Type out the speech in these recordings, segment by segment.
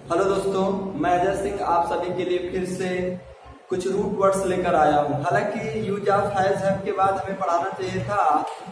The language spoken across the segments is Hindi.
हेलो दोस्तों, मैं अजय सिंह आप सभी के लिए फिर से कुछ रूट वर्ड्स लेकर आया हूँ। हालांकि यूज ऑफ हैव के बाद हमें पढ़ाना चाहिए था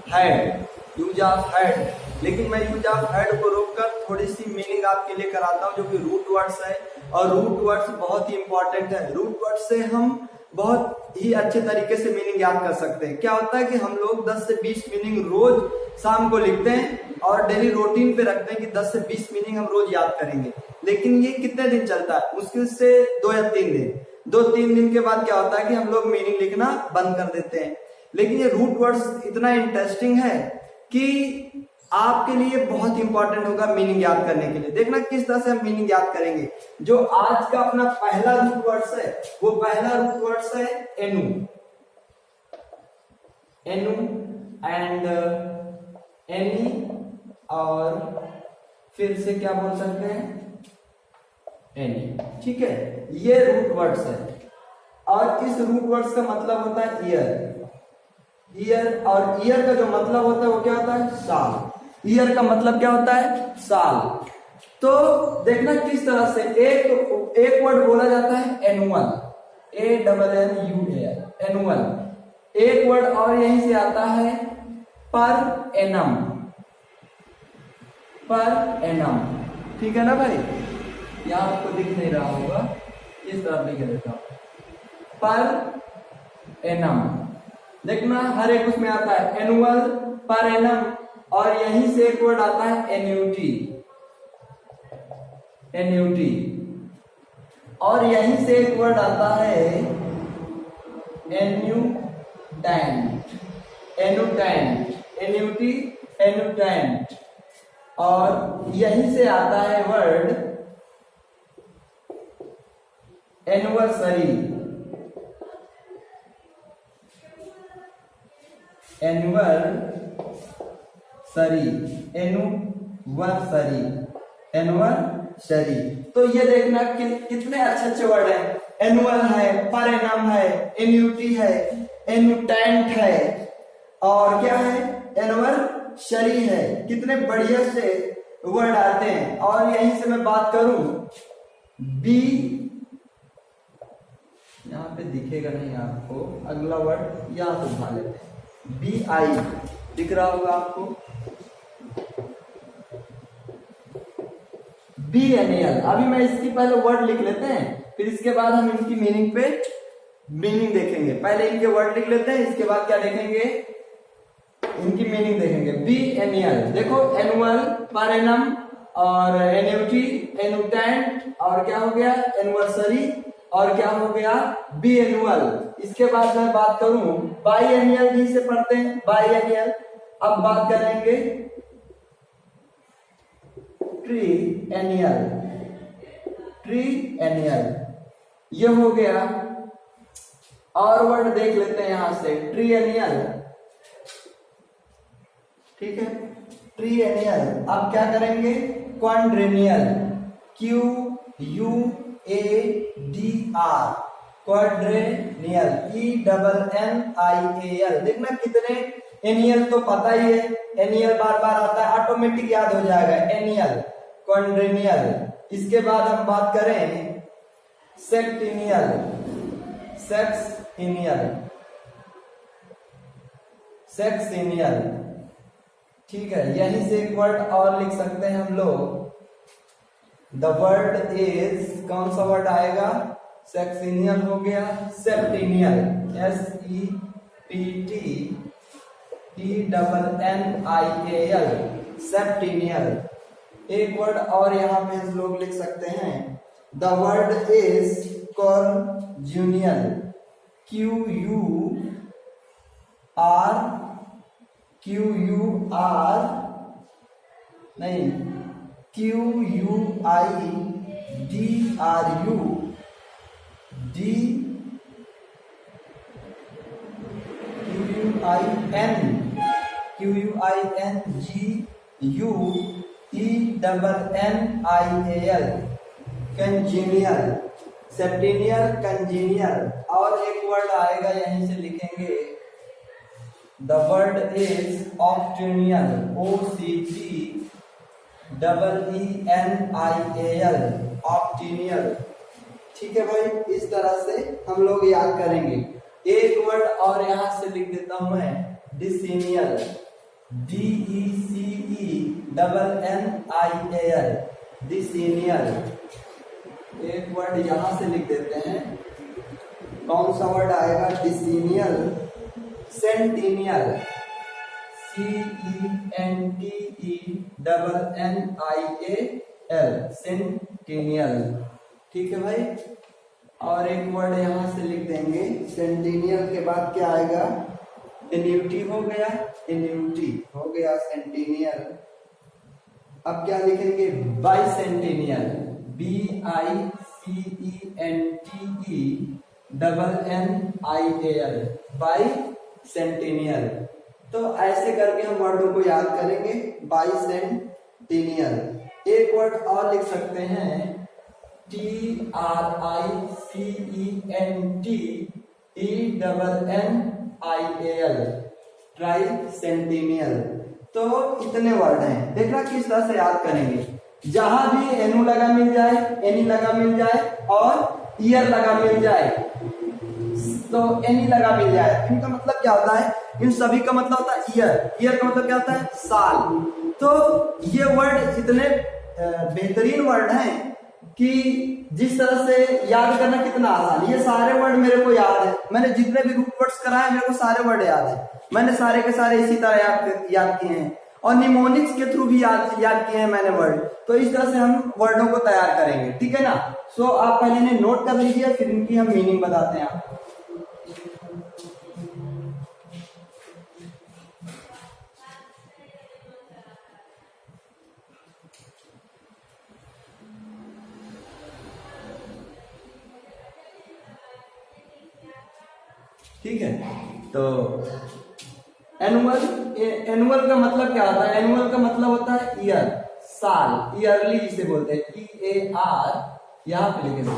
हैड, यूज ऑफ हैड, लेकिन मैं यूज ऑफ हैड को रोककर थोड़ी सी मीनिंग आपके लिए कराता हूँ जो कि रूट वर्ड्स है। और रूट वर्ड्स बहुत ही इंपॉर्टेंट है। रूट वर्ड्स से हम बहुत ही अच्छे तरीके से मीनिंग याद कर सकते हैं। क्या होता है कि हम लोग 10 से 20 मीनिंग रोज शाम को लिखते हैं और डेली रूटीन पे रखते हैं कि 10 से 20 मीनिंग हम रोज याद करेंगे। लेकिन ये कितने दिन चलता है? मुश्किल से 2 या 3 दिन। 2-3 दिन के बाद क्या होता है कि हम लोग मीनिंग लिखना बंद कर देते हैं। लेकिन ये रूट वर्ड्स इतना इंटरेस्टिंग है कि आपके लिए बहुत इंपॉर्टेंट होगा मीनिंग याद करने के लिए। देखना किस तरह से हम मीनिंग याद करेंगे। जो आज का अपना पहला रूट वर्ड्स है, वो पहला रूट वर्ड्स है एनु। एनु एंड एनी, और फिर से क्या बोल सकते हैं? एनी। ठीक है, ये रूट वर्ड्स है। और इस रूट वर्ड्स का मतलब होता है ईयर। ईयर, और ईयर का जो मतलब होता है वो क्या होता है? साल। ईयर का मतलब क्या होता है? साल। तो देखना किस तरह से एक वर्ड बोला जाता है एनुअल, ANNUAL, एनुअल। एक वर्ड और यहीं से आता है पर एनम, पर एनम। ठीक है ना भाई? यहां आपको दिख नहीं रहा होगा, इस तरफ लिख देता हूं, पर एनम। देखना हर एक उसमें आता है एनुअल, पर एनम, और यहीं से एक वर्ड आता है एन्यूटी, एन्यूटी, और यहीं से एक वर्ड आता है एन्यूटेंट, एन्यूटेंट, एन्यूटी, एन्यूटेंट, और यहीं से आता है word anniversary, anniversary, anniversary, anniversary. तो ये देखना कि कितने अच्छे अच्छे वर्ड हैं। एनुअल है, पर एनम है, एन्यूटी है, एन्यूटेंट है, और क्या है? एनिवर्सरी है। कितने बढ़िया से वर्ड आते हैं। और यहीं से मैं बात करूं बी, यहां पे दिखेगा नहीं आपको, अगला वर्ड यहां से उठा लेते हैं। BI दिख रहा होगा आपको, BNAL। अभी मैं इसकी पहले वर्ड लिख लेते हैं, फिर इसके बाद हम इनकी मीनिंग देखेंगे। पहले इनके वर्ड लिख लेते हैं, इसके बाद क्या देखेंगे? इनकी मीनिंग देखेंगे। BNAL, देखो एनुअल, पर एनम, और एन्यूटी, एन्यूटेंट, और क्या हो गया? एनिवर्सरी, और क्या हो गया? Biannual. इसके बाद मैं बात करूं बाई एनुअल, भी से पढ़ते हैं बाई एनुअल। अब बात करेंगे ट्री एनुअल, ट्री एनुअल, ये हो गया। और वर्ड देख लेते हैं यहां से, ट्री एनुअल। ठीक है, ट्री एनुअल। अब क्या करेंगे? क्वाड्रेनियल, QUADR, क्वाड्रेनियल, ENNIAL। देखना कितने एनियल तो पता ही है, एनियल बार बार आता है, ऑटोमेटिक याद हो जाएगा। एनियल, क्वाड्रेनियल। इसके बाद हम बात करें सेक्टिनियल, सेक्सिनियल, सेक्सिनियल। ठीक है, यहीं से एक वर्ड और लिख सकते हैं हम लोग। द वर्ड इज, कौन सा वर्ड आएगा? सेक्सिनियल हो गया, सेप्टिनियल, SEPTENNIAL, सेप्टिनियल। एक वर्ड और यहां पे हम लोग लिख सकते हैं। The word is quinquennial, QUINGUINGUENNIAL, quinquennial, septennial, quinquennial. और एक वर्ड आएगा, यहीं से लिखेंगे। The word is octennial, OCTEENIAL, octennial. ठीक है भाई, इस तरह से हम लोग याद करेंगे। एक वर्ड और यहां से लिख देता हूं मैं, डिसेनियल, DECENNIAL, डिसेनियल। एक वर्ड यहां से लिख देते हैं, कौन सा वर्ड आएगा? डिसेनियल। Centennial, CENTENNIAL, centennial. ठीक है भाई, और एक वर्ड यहां से लिख देंगे, सेंटेनियल के बाद क्या आएगा? एन्यूटी हो गया, एन्यूटी हो गया सेंटेनियल। अब क्या लिखेंगे? बाइसेंटेनियल, BICENTENNIAL, बाइसेंटेनियल। तो ऐसे करके हम वर्डों को याद करेंगे, बाइसेंटेनियल। एक वर्ड और लिख सकते हैं, TRICENTENNIAL, ट्राइसेंटेनियल। तो इतने वर्ड हैं, देखना किस तरह से याद करेंगे। जहां भी एनु लगा मिल जाए, एनी लगा मिल जाए और ईयर लगा मिल जाए, तो एनी लगा मिल जाए, इनका मतलब क्या होता है? इन सभी का मतलब होता है ईयर। ईयर का मतलब क्या होता है? साल। तो ये वर्ड इतने बेहतरीन वर्ड हैं कि जिस तरह से याद करना कितना आसान। ये सारे वर्ड मेरे को याद है, मैंने जितने भी रूट वर्ड्स कराए मेरे को सारे वर्ड याद है, मैंने सारे के सारे इसी तरह याद किए हैं, और निमोनिक्स के थ्रू भी याद किए हैं मैंने वर्ड। तो इस तरह से हम वर्डों को तैयार करेंगे, ठीक है ना। सो आप पहले इन्हें नोट कर लीजिए, फिर इनकी हम मीनिंग बताते हैं आपको। ठीक है, तो एनुअल, एनुअल का मतलब क्या होता है? एनुअल का मतलब होता है ईयर, साल, ईयरली जिसे बोलते हैं, EAR, यहां पे लिखेंगे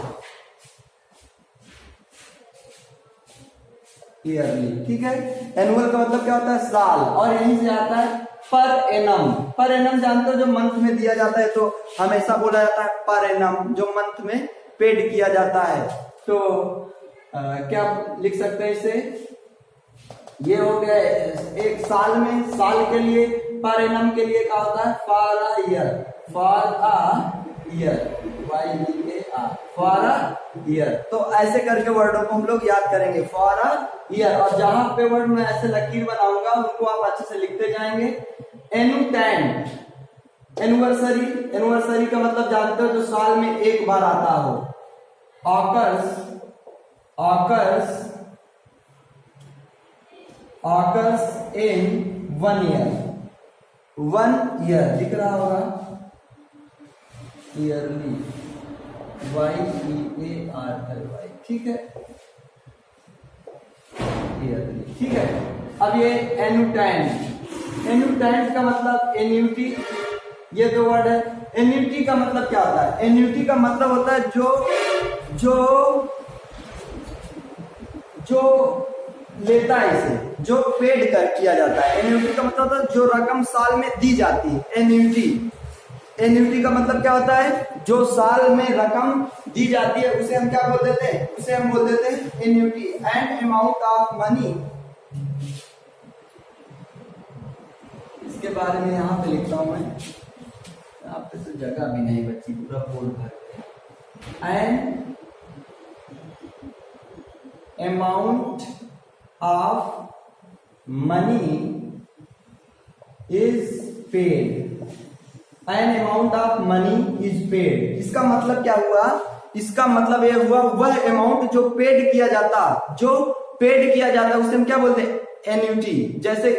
ईयरली। ठीक है, एनुअल का मतलब क्या होता है? साल। और यहीं से आता है पर एनम। पर एनम जानते हो, जो मंथ में दिया जाता है, तो हमेशा बोला जाता है पर एनम, जो मंथ में पेड किया जाता है। तो क्या लिख सकते हैं इसे? ये हो गया एक साल में, साल के लिए, पर एनम के लिए क्या होता है? For a year, for a year, YEAR, for a year. तो ऐसे करके वर्डों को हम लोग याद करेंगे, फॉर अ ईयर। और जहां पे वर्ड में ऐसे लकीर बनाऊंगा उनको आप अच्छे से लिखते जाएंगे। एनुटेंट, एनिवर्सरी, एनिवर्सरी का मतलब जानते हो, जो साल में एक बार आता हो। Occurs, occurs, occurs in 1 year, 1 year दिख रहा होगा, ईयरली, YEARLY। ठीक है, ईयरली। ठीक है, अब ये एन्यूटेंट, एन्यूटेंट का मतलब एन्यूटी, ये दो वर्ड है। एन्यूटी का मतलब क्या होता है? एन्यूटी का मतलब होता है जो लेता है इसे, जो पेड कर किया जाता है। एन्यूटी का मतलब होता है जो रकम साल में दी जाती है, एन्यूटी। एन्यूटी का मतलब क्या होता है? जो साल में रकम दी जाती है उसे हम क्या बोल देते हैं? उसे हम बोल देते हैं annuity. And amount of money, इसके बारे में यहां पे लिखता हूं मैं, यहाँ पे तो जगह भी नहीं बची, पूरा बोर्ड भर गया। And amount of money is paid, an amount of money is paid. इसका मतलब क्या हुआ? इसका मतलब यह हुआ वह अमाउंट जो पेड किया जाता, जो पेड किया जाता उसे हम क्या बोलते हैं? एन्यूटी। जैसे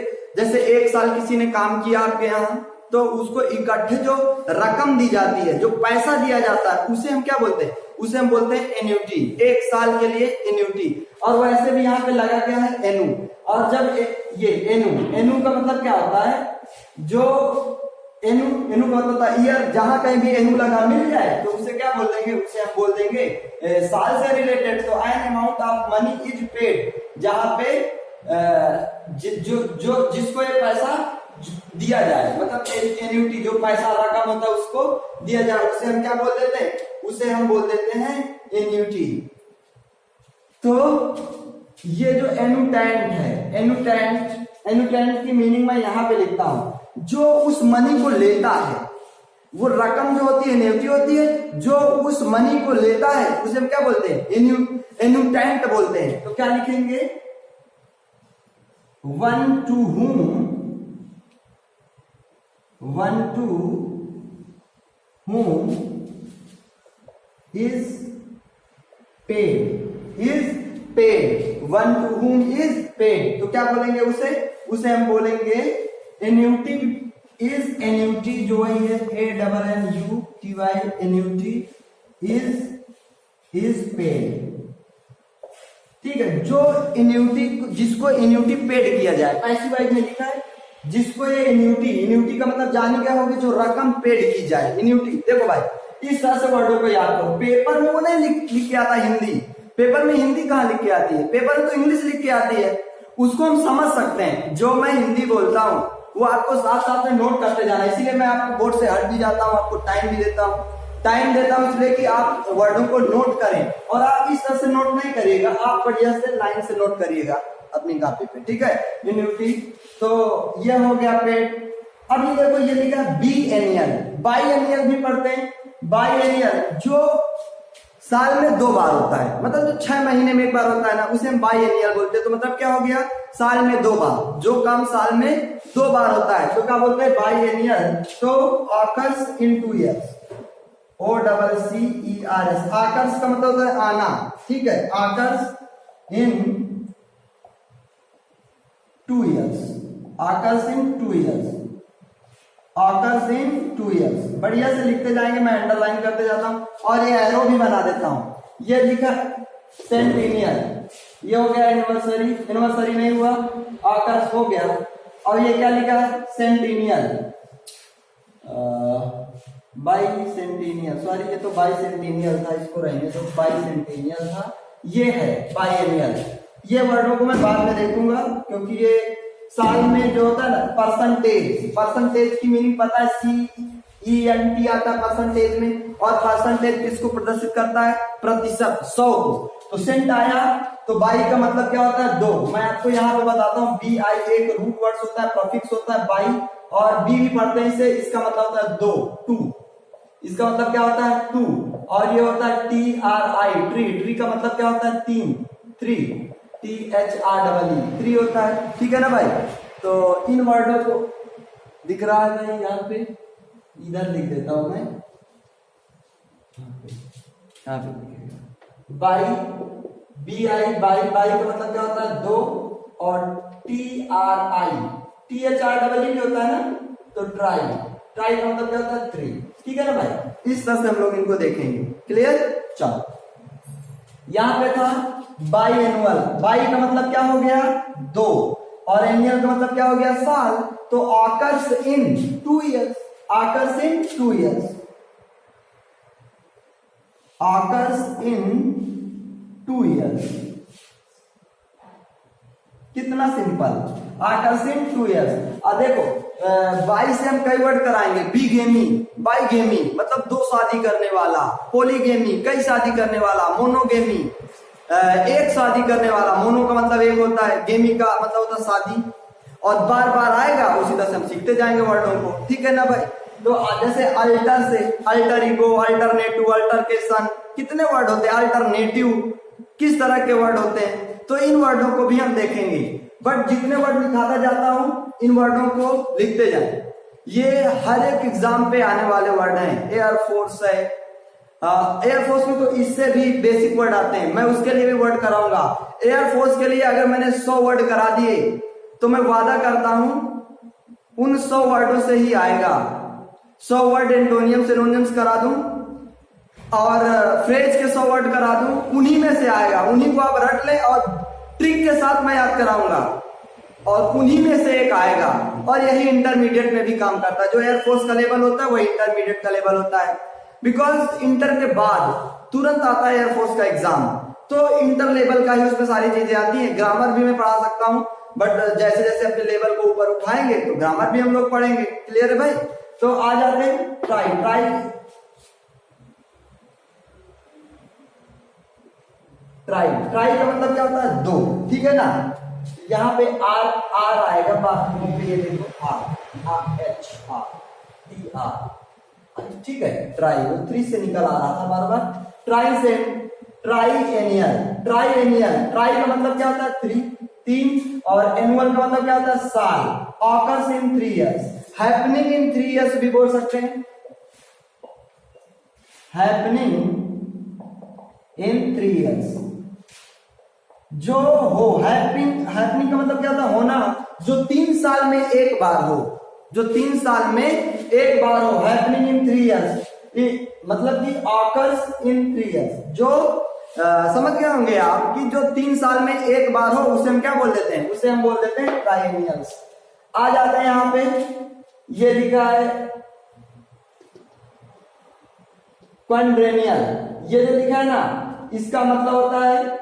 एक साल किसी ने काम किया आपके यहाँ, तो उसको इकट्ठे जो रकम दी जाती है, जो पैसा दिया जाता है, उसे हम क्या बोलते हैं? उसे हम बोलते हैं एन्यूटी। एक साल के लिए एन्यूटी। और वैसे भी यहाँ पे लगा क्या है? एनु। और जब ये एनु, एनु का मतलब क्या होता है? जो एनु, एनु का मतलब होता है ईयर। जहां कहीं भी एनु लगा मिल जाए तो उसे क्या बोल देंगे? उसे हम बोल देंगे साल से रिलेटेड। तो an amount of money is paid, जहां पे जिसको ये पैसा दिया जाए, मतलब एन्यूटी, जो पैसा रकम होता है उसको दिया जाए, उसे हम क्या बोल देते हैं? उसे हम बोल देते हैं एन्यूटी। तो ये जो एनुटेंट है, एनुटेंट की मीनिंग मैं यहां पे लिखता हूं, जो उस मनी को लेता है, वो रकम जो होती है एन्यूटी होती है, जो उस मनी को लेता है उसे हम क्या बोलते हैं, एनुटेंट बोलते हैं। तो क्या लिखेंगे, one two whom is paid, one two whom is paid। तो क्या बोलेंगे उसे हम बोलेंगे एन्यूटी इज, एन्यूटी जो वही है ANNUTY, एन्यूटी इज पेड। ठीक है, जो एन्यूटी, जिसको एन्यूटी पेड किया जाए, पैसिव वाइज में लिखा है, जिसको ये एन्यूटी का मतलब जानी क्या होगी, जो रकम पेड की जाए, एन्यूटी। देखो भाई, इस तरह से वर्डों को याद करो। पेपर में वो नहीं लिख के आता हिंदी, पेपर में हिंदी कहाँ लिख के आती है, पेपर में तो इंग्लिश लिख के आती है, उसको हम समझ सकते हैं। जो मैं हिंदी बोलता हूँ वो आपको साथ साथ में नोट करते जाना, इसीलिए मैं आपको बोर्ड से हट भी जाता हूँ, आपको टाइम भी देता हूँ इसलिए कि आप वर्डों को नोट करें। और आप इस तरह से नोट नहीं करिएगा, आप बढ़िया से लाइन से नोट करिएगा अपनी कॉपी पे, ठीक है। एन्यूटी, तो ये हो गया पेड। अब ये देखो, ये लिखा है बीएनियल, बाईएनियल भी पढ़ते हैं। बाईएनियल जो साल में 2 बार होता है, मतलब जो 6 महीने में 1 बार होता है ना, उसे हम बाईएनियल बोलते हैं। तो मतलब क्या हो गया, साल में 2 बार, जो काम साल में 2 बार होता है तो क्या बोलते हैं, बाईएनियल। तो occurs in 2 years, OCCERS, occurs का मतलब होता है आना, ठीक है, occurs in 2 years, occurs in 2 years, occurs in 2 years. बढ़िया से लिखते जाएंगे, मैं अंडरलाइन करते जाता हूं और ये एरो भी बना देता हूं। ये लिखा सेंटेनियल, ये हो गया एनिवर्सरी, एनिवर्सरी नहीं हुआ, ऑकर्स हो गया। और ये क्या लिखा है, सेंटेनियल, बाईसेंटेनियल, सॉरी ये तो बाईसेंटेनियल था, इसको रहने तो बाईसेंटेनियल था। ये है बाईएनियल। ये वर्डों को मैं बाद में देखूंगा, क्योंकि ये साल में जो होता है ना, परसेंटेज की मीनिंग पता है, CENT आता है परसेंटेज में, और परसेंटेज किसको प्रदर्शित करता है, प्रतिशत, 100 को। तो सेंट आया तो बाई का मतलब क्या होता है, 2। मैं आपको यहाँ पे बताता हूँ, BI एक रूट वर्ड होता है, प्रीफिक्स होता है बाई, और बी भी पढ़ते हैं इसे, इसका मतलब होता है 2, 2, इसका मतलब क्या होता है 2। और ये होता है TRI, ट्री का मतलब क्या होता है 3, 3 होता है, ठीक है ना भाई। तो इन वर्डों को दिख रहा है भाई, यहाँ पे इधर लिख देता हूं मैं, यहाँ पे बाई, BI, बाई का मतलब क्या होता है 2, और TRI, THREE भी होता है ना, तो ट्राई का मतलब क्या होता है 3, ठीक है ना भाई। इस तरह से हम लोग इनको देखेंगे, क्लियर। चलो, यहां पे था बाई एनुअल, बाई का मतलब क्या हो गया 2, और एनुअल का मतलब क्या हो गया साल। तो occurs in 2 years, occurs in 2 years, occurs in 2 years. कितना सिंपल, ऑकर्स इन 2 ईयर्स। अब देखो, बाई से हम कई वर्ड कराएंगे, बीगेमी, बाईगेमी मतलब 2 शादी करने वाला, पोलीगेमी कई शादी करने वाला, मोनोगेमी एक शादी करने वाला, मोनो का मतलब एक होता है, गेमी का मतलब होता है शादी, और बार बार आएगा, उसी तरह से हम सीखते जाएंगे वर्डों को, ठीक है ना भाई। तो जैसे अल्टर से अल्टर ईगो, अल्टरनेटिव, अल्टरकेशन, कितने वर्ड होते हैं, अल्टरनेटिव किस तरह के वर्ड होते हैं, तो इन वर्डों को भी हम देखेंगे। बट जितने वर्ड लिखाता जाता हूं, इन वर्डों को लिखते जाए। ये हर एक एग्जाम पे आने वाले वर्ड हैं। एयरफोर्स है, एयरफोर्स में तो इससे भी बेसिक वर्ड आते हैं, मैं उसके लिए भी वर्ड कराऊंगा। एयरफोर्स के लिए अगर मैंने 100 वर्ड करा दिए तो मैं वादा करता हूं उन 100 वर्डों से ही आएगा। 100 वर्ड एंटोनियम सिनोनिम्स करा दूं और फ्रेज के 100 वर्ड करा दूं, उन्हीं में से आएगा, उन्हीं को आप रट लें और ट्रिक के साथ मैं याद कराऊंगा और उन्हीं में से एक आएगा। और यही इंटरमीडिएट में भी काम करता है, जो एयरफोर्स का लेवल होता है वही इंटरमीडिएट का लेवल होता है। बिकॉज इंटर के बाद तुरंत आता है एयरफोर्स का एग्जाम, तो इंटर लेवल का ही उसमें सारी चीजें आती हैं। ग्रामर भी मैं पढ़ा सकता हूं, बट जैसे जैसे अपने लेवल को ऊपर उठाएंगे तो ग्रामर भी हम लोग पढ़ेंगे। क्लियर है भाई। तो आ जाते हैं ट्राई। ट्राई, ट्राई का मतलब क्या होता है? दो, ठीक है ना। यहाँ पे आर आर आएगा, बाकी पे ये देखो R R H R T R, ठीक है। ट्राई वो 3 से निकल आ रहा था बार बार। ट्राइसेंट, ट्राइएनियल, ट्राइएनियल, ट्राई का मतलब क्या होता है? 3, और एनुअल का मतलब क्या होता है? साल। Occurs in 3 years, happening in 3 years भी बोल सकते हैं, हैपनिंग इन 3 years। जो हो, हैपनिंग, हैपनिंग का मतलब क्या होता है? होना, जो 3 साल में एक बार हो, जो 3 साल में एक बार हो, हैपनिंग इन 3 years, मतलब कि ऑकर्स इन 3 years। जो समझ गए होंगे आप कि जो 3 साल में एक बार हो उसे हम क्या बोल देते हैं? उसे हम बोल देते हैं ट्राइएनियल्स। आ जाते हैं यहां पे, ये लिखा है क्वाड्रेनियल, ये जो लिखा है ना, इसका मतलब होता है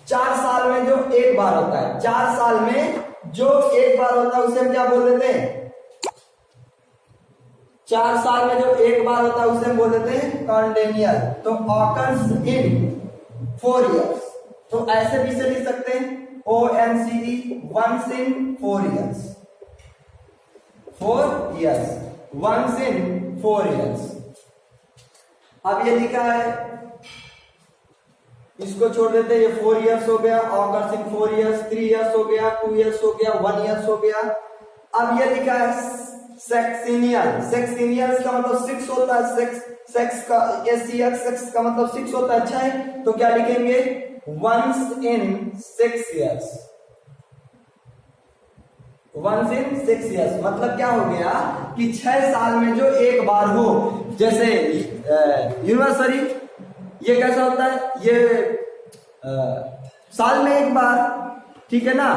4 साल में जो एक बार होता है, 4 साल में जो एक बार होता है उसे हम क्या बोल देते हैं? 4 साल में जो एक बार होता है उसे हम बोल देते हैं क्वाड्रेनियल। तो ऑकर्स इन 4 years, तो ऐसे भी से लिख सकते हैं ONCE, once in 4 years, 4 years, once in 4 years। अब ये लिखा है, इसको छोड़ देते हैं, ये 4 years हो गया, ऑकर्स इन 4 years, 3 years हो गया, 2 years हो गया, 1 years हो गया। अब ये लिखा है सेक्सिनियल, सेक्सिनियल का मतलब 6 होता है, सेक्स का सेक्स का मतलब 6 होता है, अच्छा है। तो क्या लिखेंगे? once in 6 years, once in 6 years मतलब क्या हो गया कि 6 साल में जो एक बार हो। जैसे यूनिवर्सरी, ये कैसा होता है? ये साल में एक बार, ठीक है ना।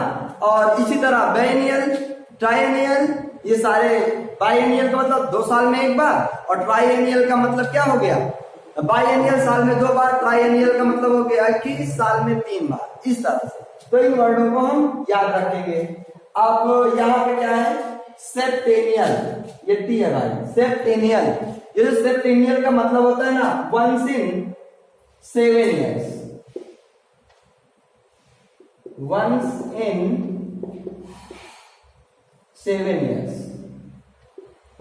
और इसी तरह बाइएनियल, ट्राइएनियल, ये सारे, बाइएनियल का मतलब 2 साल में एक बार, और ट्राइएनियल का मतलब क्या हो गया? बाइएनियल साल में 2 बार, ट्राइएनियल का मतलब हो गया कि साल में 3 बार, इस तरह से। तो इन वर्डों को हम याद रखेंगे। अब यहाँ पे क्या है? सेप्टेनियल, ये टी है भाई, सेप्टेनियल। ये जो सेप्टेनियल का मतलब होता है ना, once in 7 years, once in 7 years,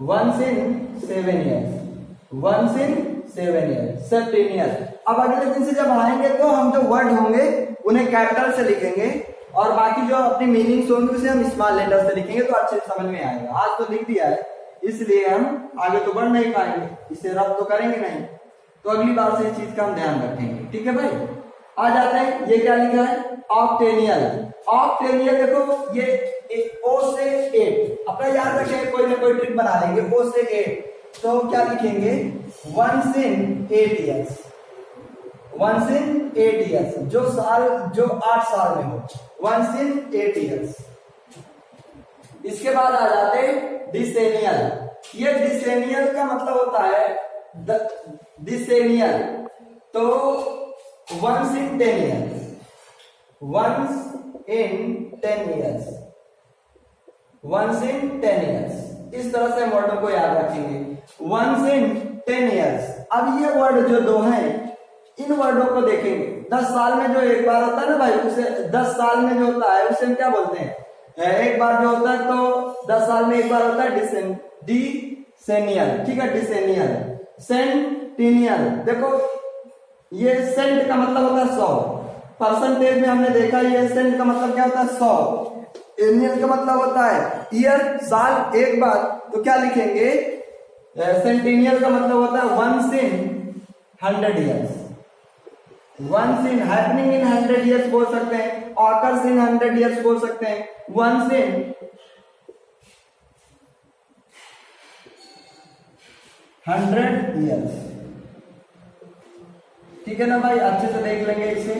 once in 7 years, once in 7 years, सेप्टेनियल। अब अगले दिन से जब आएंगे तो हम जो वर्ड होंगे उन्हें कैपिटल से लिखेंगे, और बाकी जो अपनी मीनिंग्स होंगे उसे हम स्मॉल लेटर से लिखेंगे, तो अच्छे से समझ में आएगा। आज तो लिख दिया है, इसलिए हम आगे तो बढ़ नहीं पाएंगे, इसे रब तो करेंगे नहीं, तो अगली बार से इस चीज का हम ध्यान रखेंगे, ठीक है भाई। आ जाते हैं, ये क्या लिखा है? ऑक्टेनियल। ऑक्टेनियल देखो, ये O से 8, अपना याद रखेंगे, कोई ना कोई ट्रिक बना लेंगे। O से 8, तो क्या लिखेंगे? once in 8 years, once in 8 years, जो 8 साल में हो, once in 8 years। इसके बाद आ जाते हैं डिसेनियल। ये डिसेनियल का मतलब होता है डिसेनियल, तो once in 10 years, once in 10 years, once in 10 years, इस तरह से वर्डों को याद रखेंगे। once in 10 years। अब ये वर्ड जो दो हैं, इन वर्डों को देखेंगे। 10 साल में जो एक बार होता है ना भाई, उसे 10 साल में जो होता है उसे हम क्या बोलते हैं? एक बार जो होता है, तो 10 साल में एक बार होता है डिसेनियल, ठीक है, डिसेनियल। सेंटिनियल, देखो ये सेंट का मतलब होता है 100, परसेंटेज में हमने देखा, ये सेंट का मतलब क्या होता है? 100। एनियल का मतलब होता है ईयर, साल एक बार, तो क्या लिखेंगे? सेंटिनियल का मतलब होता है once in 100 years, once in, happening in 100 years बोल सकते हैं, ऑकर्स इन 100 years बोल सकते हैं, once in 100 years, ठीक है ना भाई। अच्छे से देख लेंगे इसे।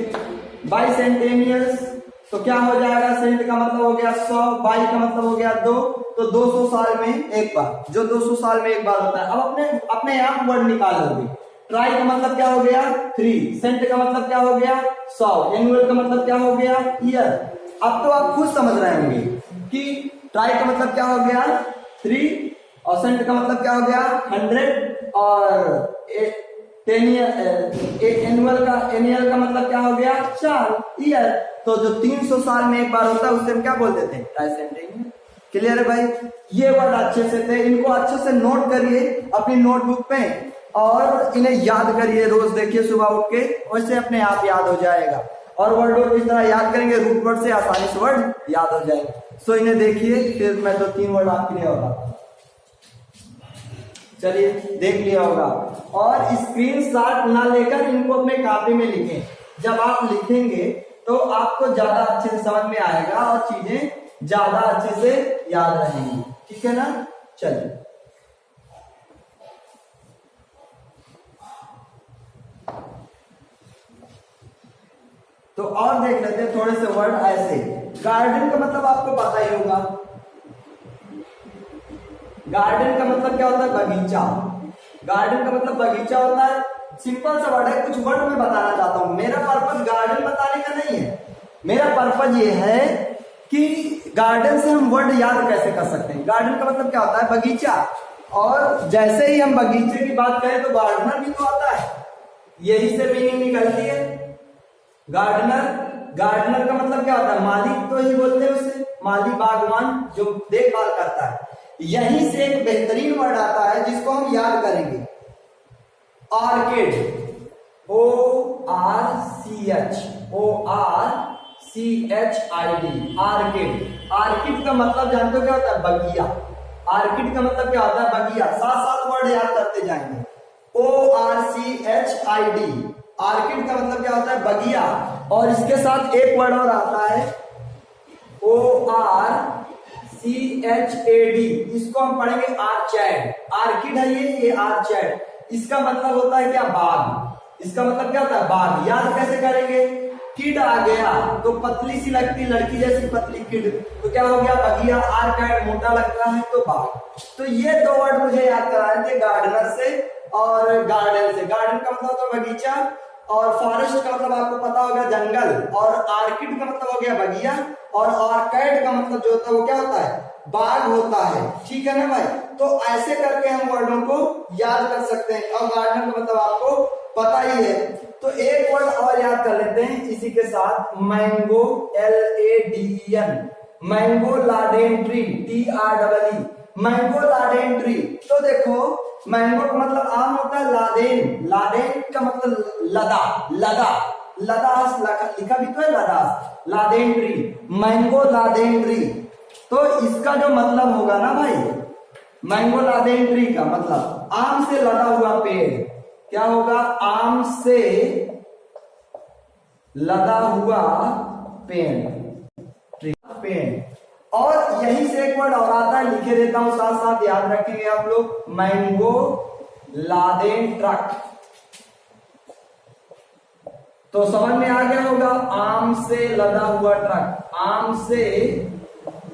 बाइसेंटेनियल्स, तो क्या हो जाएगा? सेंट का मतलब हो गया 100, बाई का मतलब हो गया 2, तो 200 साल में एक बार, जो 200 साल में एक बार होता है। अब अपने आप वर्ड निकाल लोगे। ट्राई का मतलब क्या हो गया? 3, सेंट का मतलब क्या हो गया? 100, एनुअल का मतलब क्या हो गया? ईयर। अब तो आप खुद समझ रहे होंगे कि ट्राई का मतलब क्या हो गया? 3, और सेंट का मतलब क्या हो गया? 100, और एनुअल का मतलब क्या हो गया? साल, ईयर। तो जो 300 साल में एक बार होता है उसे हम क्या बोल देते हैं? ट्राइसेंटेनियल। क्लियर है भाई? ये वर्ड अच्छे से थे, इनको अच्छे से नोट करिए अपनी नोटबुक पे और इन्हें याद करिए, रोज देखिए सुबह उठ के, वैसे अपने आप याद हो जाएगा। और वर्ड को इस तरह याद करेंगे, रूट वर्ड से आसानी से वर्ड याद हो जाएंगे। सो इन्हें देखिए, फिर मैं तो 3 वर्ड आपके लिए होगा, चलिए देख लिया होगा। और स्क्रीनशॉट ना लेकर इनको अपने कॉपी में लिखें। जब आप लिखेंगे तो आपको ज्यादा अच्छे से समझ में आएगा और चीजें ज्यादा अच्छे से याद रहेंगी, ठीक है ना? चलिए तो और देख लेते हैं थोड़े से वर्ड ऐसे। गार्डन का मतलब आपको पता ही होगा। गार्डन का मतलब क्या होता है? बगीचा। गार्डन का मतलब बगीचा होता है। सिंपल सा वर्ड है, कुछ वर्ड मैं बताना चाहता हूं। मेरा पर्पज गार्डन बताने का नहीं है, मेरा पर्पज ये है कि गार्डन से हम वर्ड याद कैसे कर सकते हैं। गार्डन का मतलब क्या होता है? बगीचा। और जैसे ही हम बगीचे की बात करें तो गार्डनर भी तो आता है, यही से मीनिंग निकलती है। गार्डनर, गार्डनर का मतलब क्या होता है? मालिक तो ही बोलते हैं उसे, माली, बागवान जो देखभाल करता है। यहीं से एक बेहतरीन वर्ड आता है जिसको हम याद करेंगे, ऑर्किड। ORCHID, orchid. ऑर्किड का मतलब जानते हो क्या होता है? बगिया। ऑर्किड का मतलब क्या होता है? बगिया। साथ साथ वर्ड याद करते जाएंगे। ORCHID, ऑर्किड का मतलब क्या होता है? बगिया। और इसके साथ एक वर्ड और आता है ORCHAD, इसको हम पढ़ेंगे आर्चैड। ऑर्किड है ये आर्चैड। इसका मतलब होता है क्या? बाग। इसका मतलब क्या होता है? बाग। याद कैसे करेंगे? किड आ गया तो पतली सी लगती, लड़की जैसी पतली किड, तो क्या हो गया? बगिया। आर्चैड मोटा लगता है तो बाग। तो ये 2 वर्ड मुझे याद कराए थे, गार्डनर से और गार्डन से। गार्डन का मतलब होता है बगीचा, और फॉरेस्ट का मतलब आपको पता होगा जंगल, और ऑर्किड का मतलब हो गया बगिया, और ऑर्किड का मतलब जो होता है वो क्या होता है? बाग होता है, ठीक है ना भाई? तो ऐसे करके हम वर्डों को याद कर सकते हैं। और गार्डन का मतलब आपको पता ही है। तो एक वर्ड और याद कर लेते हैं इसी के साथ, mango, LADEN, mango Laden tree, TREE, mango Laden tree. तो देखो, मैंगो का मतलब आम होता है, लादेन, लादेन का मतलब लदा, लदा, लदास लिखा भी तो है, लदास, laden tree, mango laden tree. तो इसका जो मतलब होगा ना भाई, मैंगो लादेन ट्री का मतलब आम से लदा हुआ पेड़। क्या होगा? आम से लदा हुआ पेड़, ट्री, पेड़। और यहीं से एक वर्ड और आता है, लिखे देता हूं साथ साथ, याद रखेंगे आप लोग, मैंगो लादेन ट्रक। तो समझ में आ गया होगा, आम से लदा हुआ ट्रक, आम से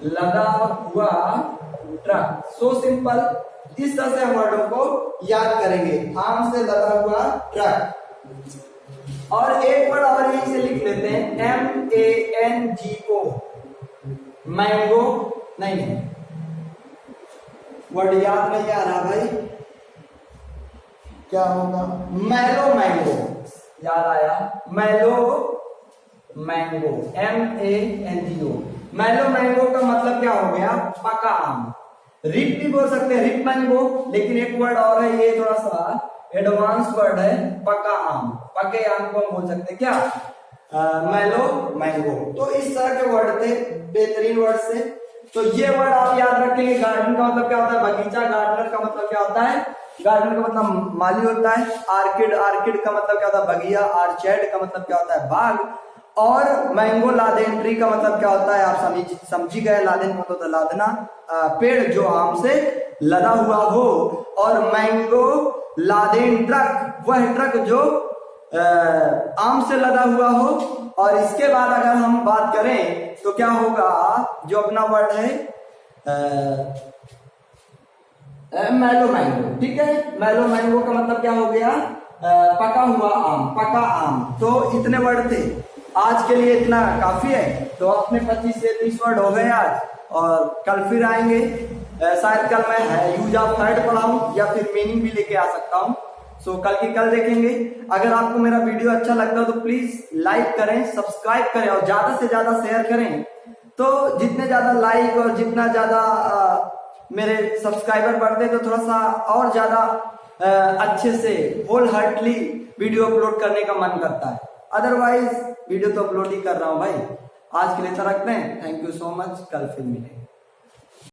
लदा हुआ ट्रक। सो सिंपल, इस तरह से हम वर्डों को याद करेंगे, आम से लदा हुआ ट्रक। और एक वर्ड और यहीं से लिख लेते हैं, MANGO, मैंगो। नहीं, वर्ड याद नहीं आ रहा भाई, क्या होगा? मैलो मैंगो, याद आया, मैलो मैंगो, MANGO। मैलो मैंगो का मतलब क्या हो गया? पका आम। रिप भी बोल सकते हैं, रिप मैंगो। लेकिन एक वर्ड और है, ये थोड़ा सा एडवांस वर्ड है, पका आम। पके आम को हम बोल सकते हैं क्या? मैलो मैंगो। तो इस तरह के वर्ड थे, बेहतरीन वर्ड से। तो ये वर्ड आप याद रखेंगे। गार्डन का मतलब क्या होता है? बगीचा। गार्डनर का मतलब क्या होता है? गार्डनर का मतलब माली होता है। आर्किड, आर्किड का मतलब क्या होता है? बगिया। आर्चैड का मतलब क्या होता है? बाग। और मैंगो लादेन ट्री का मतलब क्या होता है? आप समझी गए, लादेन मतलब तो लादना, पेड़ जो आम से लदा हुआ हो। और मैंगो लादेन ट्रक, वह ट्रक जो आम से लदा हुआ हो। और इसके बाद अगर हम बात करें तो क्या होगा? जो अपना वर्ड है मैलो मैंगो, ठीक है। मैलो मैंगो का मतलब क्या हो गया? पका हुआ आम, पका आम। तो इतने वर्ड थे, आज के लिए इतना काफी है। तो अपने 25 से 30 वर्ड हो गए आज, और कल फिर आएंगे। शायद कल मैं यूज ऑफ थर्ड पढ़ाऊं या फिर मीनिंग भी लेके आ सकता हूं। सो कल की कल देखेंगे। अगर आपको मेरा वीडियो अच्छा लगता हो तो प्लीज लाइक करें, सब्सक्राइब करें और ज्यादा से ज्यादा शेयर करें। तो जितने ज्यादा लाइक और जितना ज्यादा मेरे सब्सक्राइबर बढ़ते तो थोड़ा सा और ज्यादा अच्छे से होल हार्टली वीडियो अपलोड करने का मन करता है। अदरवाइज वीडियो तो अपलोड ही कर रहा हूं भाई। आज के लिए तो रखते हैं। थैंक यू सो मच, कल फिर मिलेंगे।